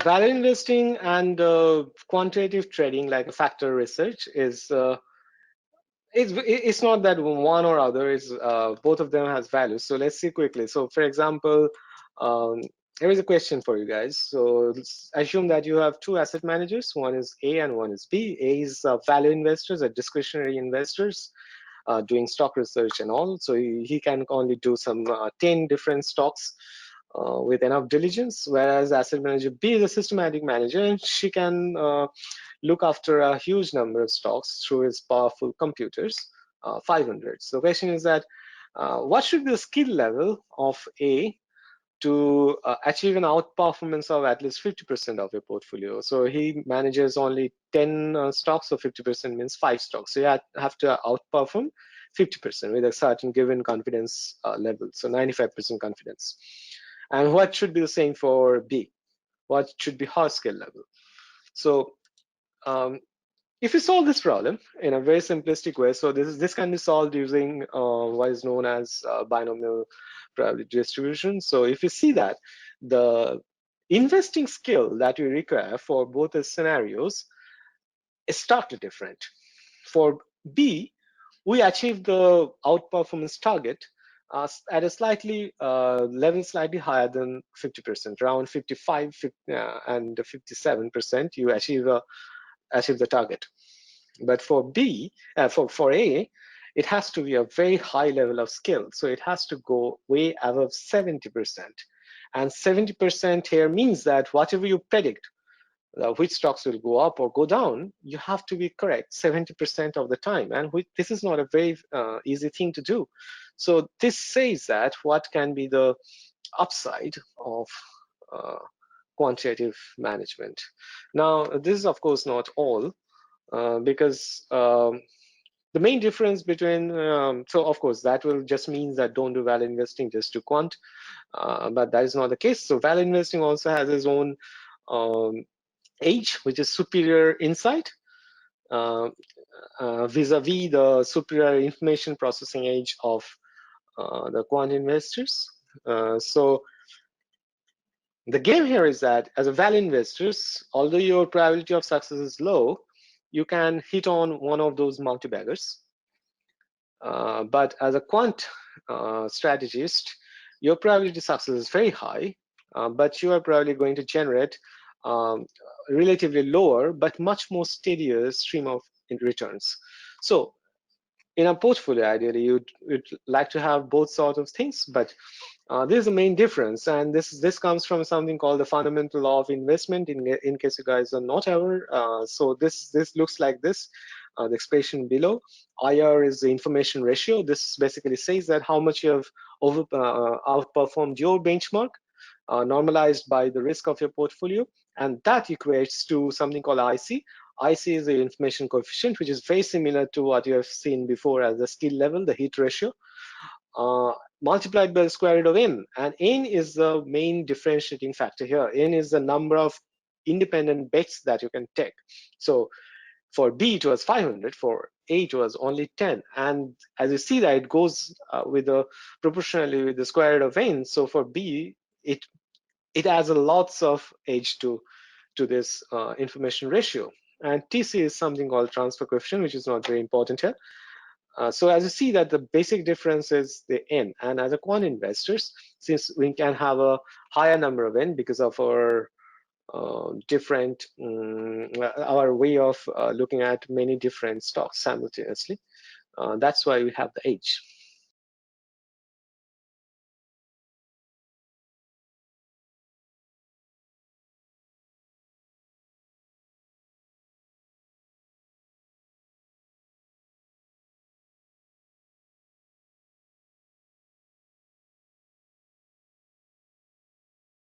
Value investing and quantitative trading, like factor research, is it's not that one or other. Is both of them has value. So let's see quickly. So for example, um, here is a question for you guys. So let's assume that you have two asset managers. One is A and one is B. A is value investors or discretionary investors doing stock research and all. So he can only do some 10 different stocks with enough diligence, whereas asset manager B is a systematic manager and she can look after a huge number of stocks through his powerful computers, 500. So the question is that what should be the skill level of A to achieve an outperformance of at least 50% of your portfolio? So he manages only 10 stocks, so 50% means 5 stocks. So you have to outperform 50% with a certain given confidence level, so 95% confidence. And what should be the same for B? What should be her skill level? So um, if you solve this problem in a very simplistic way, so this can be solved using what is known as binomial probability distribution. So if you see that the investing skill that you require for both the scenarios is starkly different. For B, we achieved the outperformance target at a slightly level slightly higher than 50%, around 55 and 57%. You achieve the target. But for B, for A, it has to be a very high level of skill. So it has to go way above 70%. And 70% here means that whatever you predict, which stocks will go up or go down, you have to be correct 70% of the time. And this is not a very easy thing to do. So this says that what can be the upside of uh, quantitative management. Now, this is of course not all, because the main difference between, so of course that will just means that don't do value investing, just do quant, but that is not the case. So value investing also has its own edge, which is superior insight vis-a-vis the superior information processing edge of the quant investors. So the game here is that as a value investors, although your probability of success is low, you can hit on one of those multi-baggers. But as a quant strategist, your probability of success is very high, but you are probably going to generate relatively lower but much more steadier stream of returns. So in a portfolio, ideally, you'd like to have both sorts of things, but this is the main difference, and this comes from something called the fundamental law of investment. In case you guys are not aware, so this looks like this. The expression below, IR is the information ratio. This basically says that how much you have outperformed your benchmark, normalized by the risk of your portfolio, and that equates to something called IC. IC is the information coefficient, which is very similar to what you have seen before as the skill level, the hit ratio, multiplied by the square root of n. And n is the main differentiating factor here. N is the number of independent bets that you can take. So for B, it was 500. For A, it was only 10. And as you see that it goes with the proportionally with the square root of n. So for B, it adds a lots of edge to this information ratio. And TC is something called transfer coefficient, which is not very important here. So as you see that the basic difference is the n. And as a quant investors, since we can have a higher number of n because of our different, our way of looking at many different stocks simultaneously, that's why we have the edge.